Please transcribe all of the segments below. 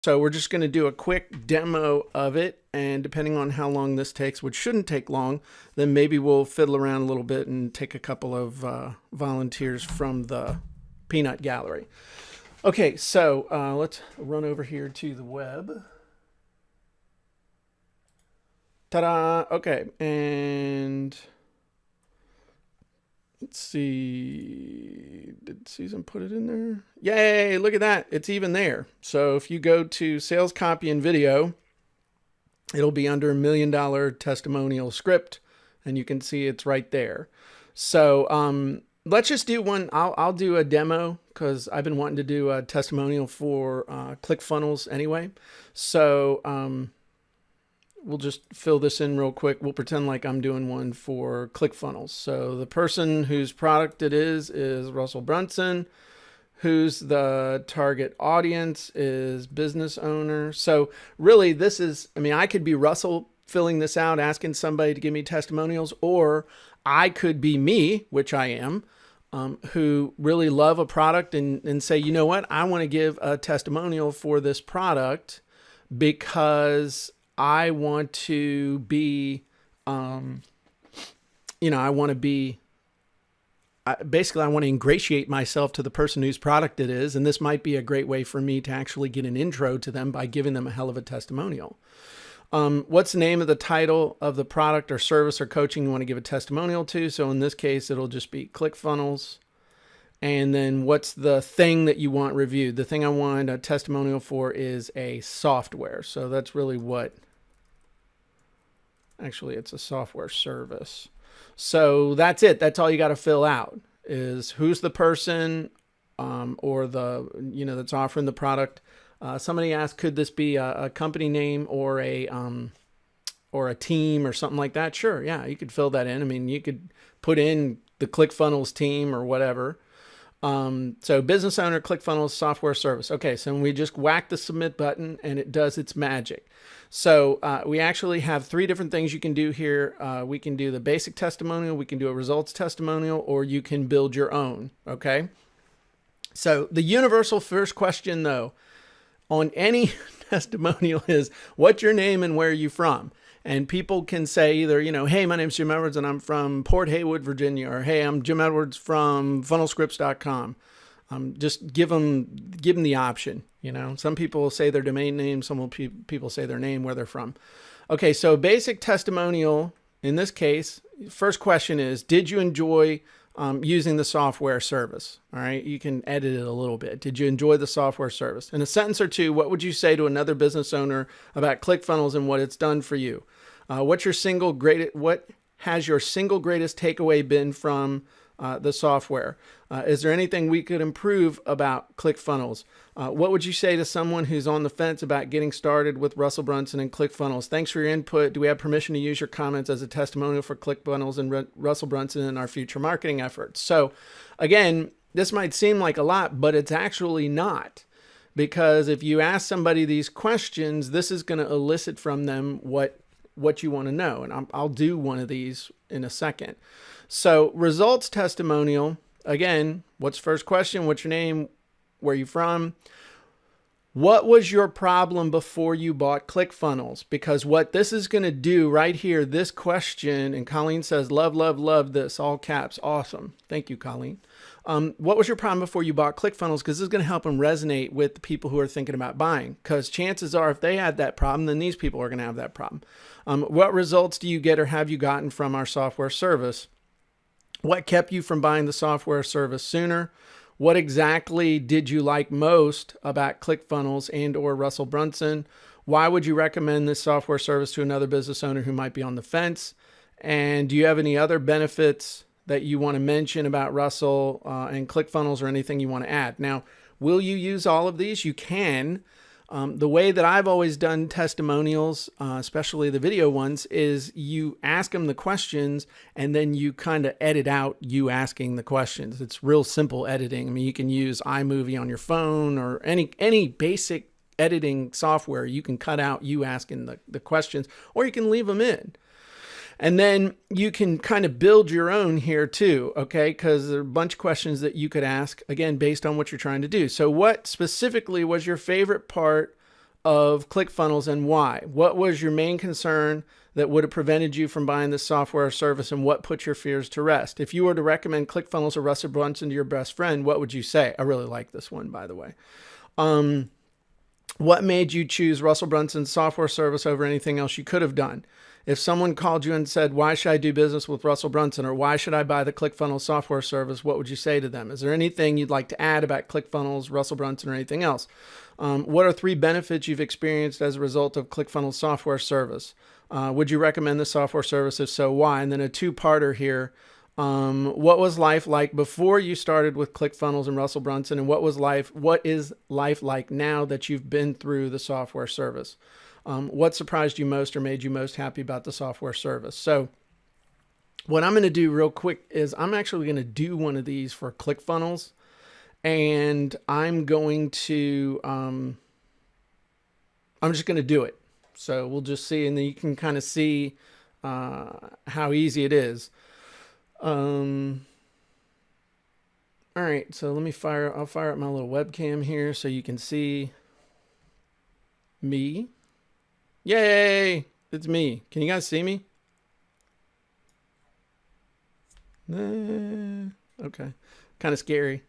So we're just going to do a quick demo of it, and depending on how long this takes, which shouldn't take long, then maybe we'll fiddle around a little bit and take a couple of volunteers from the peanut gallery. Okay, so let's run over here to the web. Ta-da! Okay, and let's see, did Susan put it in there? Yay, look at that. It's even there. So if you go to sales copy and video, it'll be under $1 million testimonial script, and you can see it's right there. So let's just do one. I'll do a demo because I've been wanting to do a testimonial for Clickfunnels anyway. So we'll just fill this in real quick. We'll pretend like I'm doing one for Clickfunnels. So the person whose product it is Russell Brunson, who's the target audience is business owner. So really this is, I mean, I could be Russell filling this out, asking somebody to give me testimonials, or I could be me, which I am, who really love a product and say, you know what, I want to give a testimonial for this product because I want to be, I want to be, basically I want to ingratiate myself to the person whose product it is. And this might be a great way for me to actually get an intro to them by giving them a hell of a testimonial. What's the name of the title of the product or service or coaching you want to give a testimonial to? So in this case, it'll just be Clickfunnels. And then what's the thing that you want reviewed? The thing I want a testimonial for is a software. So that's really what, actually it's a software service. So that's it. That's all you got to fill out is who's the person or the, that's offering the product. Somebody asked, could this be a company name or a team or something like that? Sure. Yeah, you could fill that in. I mean, you could put in the Clickfunnels team or whatever. So business owner, Clickfunnels, software service. Okay, so we just whack the submit button and it does its magic. So we actually have 3 different things you can do here. We can do the basic testimonial, we can do a results testimonial, or you can build your own, okay? So the universal first question though, on any testimonial is, what's your name and where are you from? And people can say either, hey, my name's Jim Edwards and I'm from Port Haywood, Virginia, or hey, I'm Jim Edwards from funnelscripts.com. Just give them the option. Some people will say their domain name, some people say their name, where they're from. Okay, so basic testimonial in this case, first question is, did you enjoy using the software service? All right, you can edit it a little bit. Did you enjoy the software service? In a sentence or two, what would you say to another business owner about Clickfunnels and what it's done for you? What has your single greatest takeaway been from the software? Is there anything we could improve about Clickfunnels? What would you say to someone who's on the fence about getting started with Russell Brunson and Clickfunnels? Thanks for your input. Do we have permission to use your comments as a testimonial for Clickfunnels and Russell Brunson in our future marketing efforts? So again, this might seem like a lot, but it's actually not. Because if you ask somebody these questions, this is going to elicit from them what you want to know. And I'll do one of these in a second. So results testimonial, again, what's first question? What's your name? Where are you from? What was your problem before you bought Clickfunnels? Because what this is going to do right here, this question, and Colleen says, love, love, love this, all caps. Awesome. Thank you, Colleen. What was your problem before you bought Clickfunnels? Because this is going to help them resonate with the people who are thinking about buying. Because chances are if they had that problem, then these people are going to have that problem. What results do you get or have you gotten from our software service? What kept you from buying the software service sooner? What exactly did you like most about Clickfunnels and or Russell Brunson? Why would you recommend this software service to another business owner who might be on the fence? And do you have any other benefits that you want to mention about Russell and Clickfunnels or anything you want to add? Now, will you use all of these? You can. The way that I've always done testimonials, especially the video ones, is you ask them the questions and then you kind of edit out you asking the questions. It's real simple editing. I mean, you can use iMovie on your phone or any basic editing software. You can cut out you asking the questions, or you can leave them in. And then you can kind of build your own here too, okay? Because there are a bunch of questions that you could ask, again, based on what you're trying to do. So what specifically was your favorite part of ClickFunnels and why? What was your main concern that would have prevented you from buying this software or service, and what put your fears to rest? If you were to recommend ClickFunnels or Russell Brunson to your best friend, what would you say? I really like this one, by the way. What made you choose Russell Brunson's software service over anything else you could have done? If someone called you and said, why should I do business with Russell Brunson, or why should I buy the ClickFunnels software service, what would you say to them? Is there anything you'd like to add about ClickFunnels, Russell Brunson, or anything else? What are 3 benefits you've experienced as a result of ClickFunnels software service? Would you recommend the software service? If so, why? And then a 2-parter here. What was life like before you started with ClickFunnels and Russell Brunson? And what is life like now that you've been through the software service? What surprised you most or made you most happy about the software service? So what I'm going to do real quick is I'm actually going to do one of these for ClickFunnels, and I'm going to, I'm just going to do it. So we'll just see, and then you can kind of see how easy it is. All right, so let me I'll fire up my little webcam here so you can see me. Yay, it's me. Can you guys see me? Okay, kind of scary.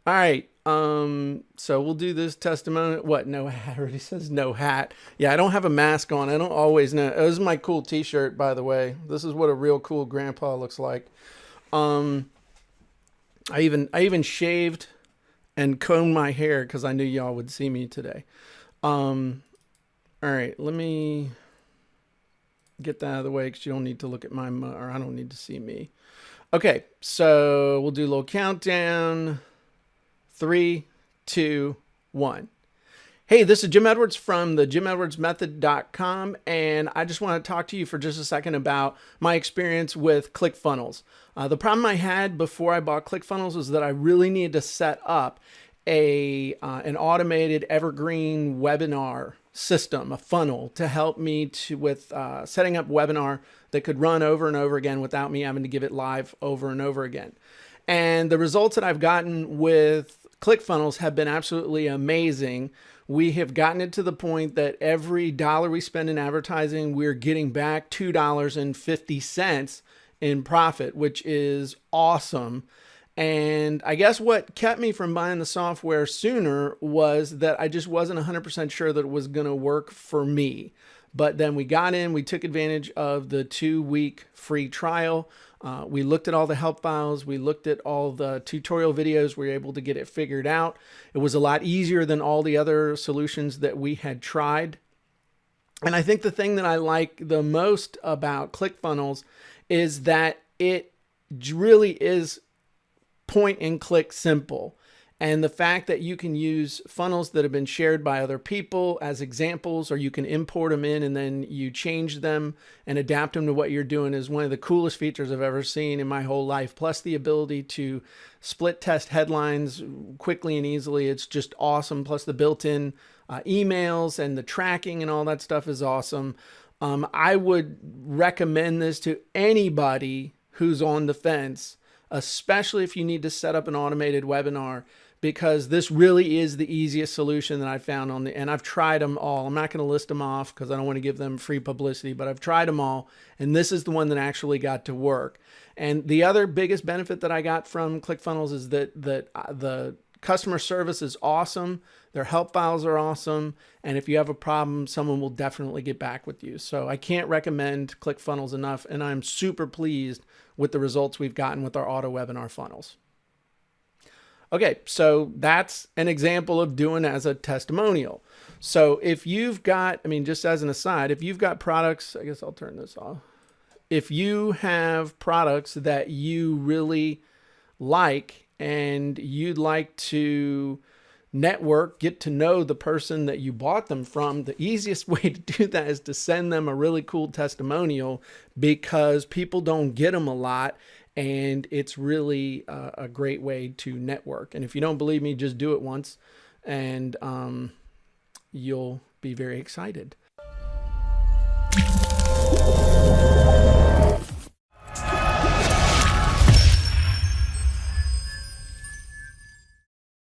All right, so we'll do this testimonial. What? No hat. Already says no hat. Yeah, I don't have a mask on. I don't always know. This is my cool t-shirt, by the way. This is what a real cool grandpa looks like. I even shaved and combed my hair because I knew y'all would see me today. All right, let me get that out of the way because you don't need to look at or I don't need to see me. Okay, so we'll do a little countdown. 3, 2, 1. Hey, this is Jim Edwards from the 𝗘𝗵𝗦𝗖𝗟𝗔𝗜𝗀𝗡𝗏, and I just want to talk to you for just a second about my experience with ClickFunnels. The problem I had before I bought ClickFunnels was that I really needed to set up an automated evergreen webinar system, a funnel, to help me with setting up webinar that could run over and over again without me having to give it live over and over again. And the results that I've gotten with ClickFunnels have been absolutely amazing. We have gotten it to the point that every dollar we spend in advertising, we're getting back $2.50 in profit, which is awesome. And I guess what kept me from buying the software sooner was that I just wasn't 100% sure that it was going to work for me. But then we got in, we took advantage of the 2-week free trial. We looked at all the help files. We looked at all the tutorial videos. We were able to get it figured out. It was a lot easier than all the other solutions that we had tried. And I think the thing that I like the most about ClickFunnels is that it really is point and click simple. And the fact that you can use funnels that have been shared by other people as examples, or you can import them in and then you change them and adapt them to what you're doing, is one of the coolest features I've ever seen in my whole life. Plus the ability to split test headlines quickly and easily. It's just awesome. Plus the built-in emails and the tracking and all that stuff is awesome. I would recommend this to anybody who's on the fence, especially if you need to set up an automated webinar, because this really is the easiest solution that I found and I've tried them all. I'm not going to list them off because I don't want to give them free publicity, but I've tried them all, and this is the one that actually got to work. And the other biggest benefit that I got from ClickFunnels is that the customer service is awesome. Their help files are awesome. And if you have a problem, someone will definitely get back with you. So I can't recommend ClickFunnels enough. And I'm super pleased with the results we've gotten with our auto webinar funnels. Okay, so that's an example of doing as a testimonial. So if you've got, just as an aside, if you've got products, I guess I'll turn this off. If you have products that you really like and you'd like to network, get to know the person that you bought them from, the easiest way to do that is to send them a really cool testimonial, because people don't get them a lot. And it's really a great way to network. And if you don't believe me, just do it once and you'll be very excited.